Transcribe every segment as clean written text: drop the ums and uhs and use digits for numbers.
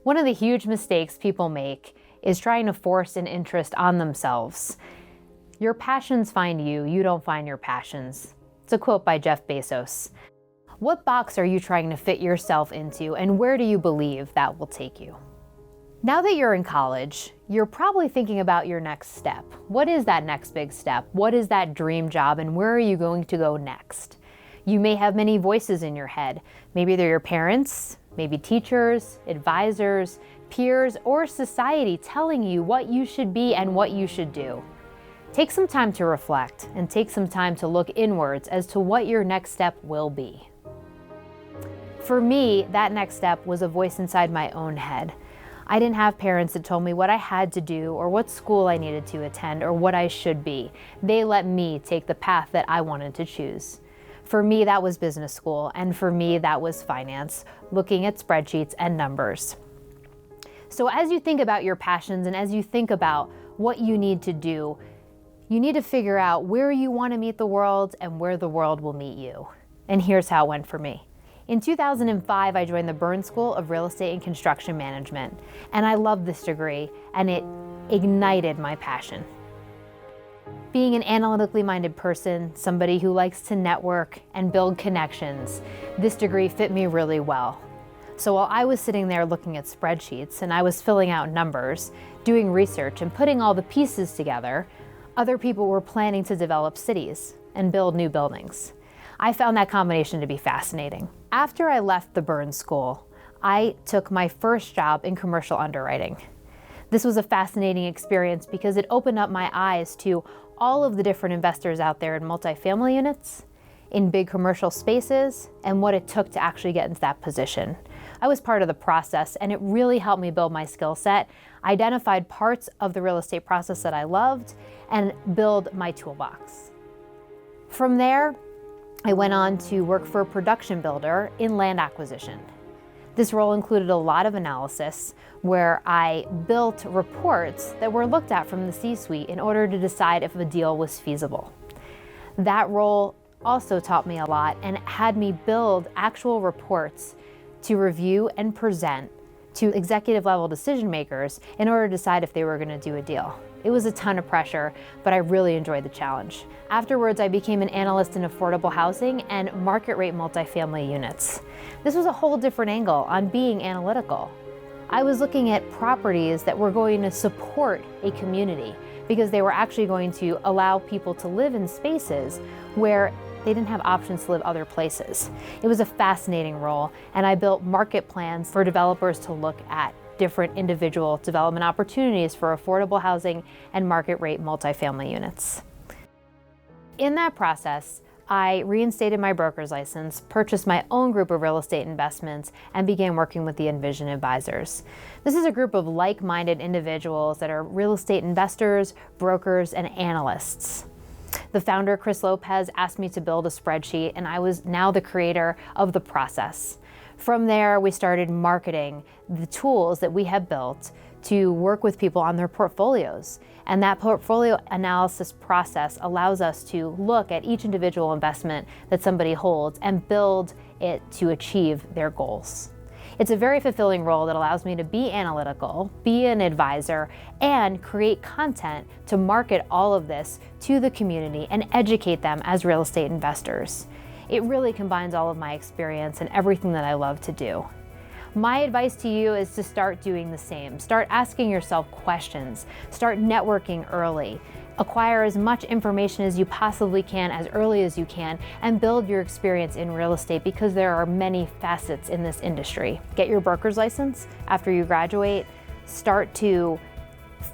One of the huge mistakes people make is trying to force an interest on themselves. Your passions find you, you don't find your passions. It's a quote by Jeff Bezos. What box are you trying to fit yourself into, and where do you believe that will take you? Now that you're in college, you're probably thinking about your next step. What is that next big step? What is that dream job, and where are you going to go next? You may have many voices in your head. Maybe they're your parents, maybe teachers, advisors, peers, or society telling you what you should be and what you should do. Take some time to reflect and take some time to look inwards as to what your next step will be. For me, that next step was a voice inside my own head. I didn't have parents that told me what I had to do or what school I needed to attend or what I should be. They let me take the path that I wanted to choose. For me, that was business school, and for me, that was finance, looking at spreadsheets and numbers. So as you think about your passions and as you think about what you need to do, you need to figure out where you want to meet the world and where the world will meet you. And here's how it went for me. In 2005, I joined the Burns School of Real Estate and Construction Management, and I loved this degree, and it ignited my passion. Being an analytically minded person, somebody who likes to network and build connections, this degree fit me really well. So while I was sitting there looking at spreadsheets and I was filling out numbers, doing research and putting all the pieces together, other people were planning to develop cities and build new buildings. I found that combination to be fascinating. After I left the Burns School, I took my first job in commercial underwriting. This was a fascinating experience because it opened up my eyes to all of the different investors out there in multifamily units, in big commercial spaces, and what it took to actually get into that position. I was part of the process, and it really helped me build my skill set, identified parts of the real estate process that I loved, and build my toolbox. From there, I went on to work for a production builder in land acquisition. This role included a lot of analysis where I built reports that were looked at from the C-suite in order to decide if a deal was feasible. That role also taught me a lot and had me build actual reports to review and present to executive level decision makers in order to decide if they were going to do a deal. It was a ton of pressure, but I really enjoyed the challenge. Afterwards, I became an analyst in affordable housing and market rate multifamily units. This was a whole different angle on being analytical. I was looking at properties that were going to support a community because they were actually going to allow people to live in spaces where they didn't have options to live other places. It was a fascinating role, and I built market plans for developers to look at different individual development opportunities for affordable housing and market rate multifamily units. In that process, I reinstated my broker's license, purchased my own group of real estate investments, and began working with the Envision Advisors. This is a group of like-minded individuals that are real estate investors, brokers, and analysts. The founder, Chris Lopez, asked me to build a spreadsheet, and I was now the creator of the process. From there, we started marketing the tools that we have built to work with people on their portfolios. And that portfolio analysis process allows us to look at each individual investment that somebody holds and build it to achieve their goals. It's a very fulfilling role that allows me to be analytical, be an advisor, and create content to market all of this to the community and educate them as real estate investors. It really combines all of my experience and everything that I love to do. My advice to you is to start doing the same. Start asking yourself questions. Start networking early. Acquire as much information as you possibly can as early as you can and build your experience in real estate because there are many facets in this industry. Get your broker's license after you graduate. Start to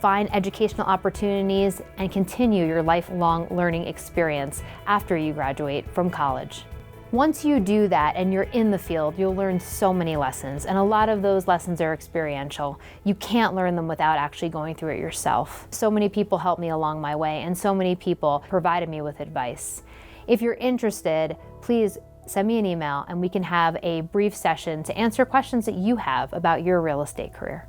find educational opportunities and continue your lifelong learning experience after you graduate from college. Once you do that and you're in the field, you'll learn so many lessons, and a lot of those lessons are experiential. You can't learn them without actually going through it yourself. So many people helped me along my way, and so many people provided me with advice. If you're interested, please send me an email and we can have a brief session to answer questions that you have about your real estate career.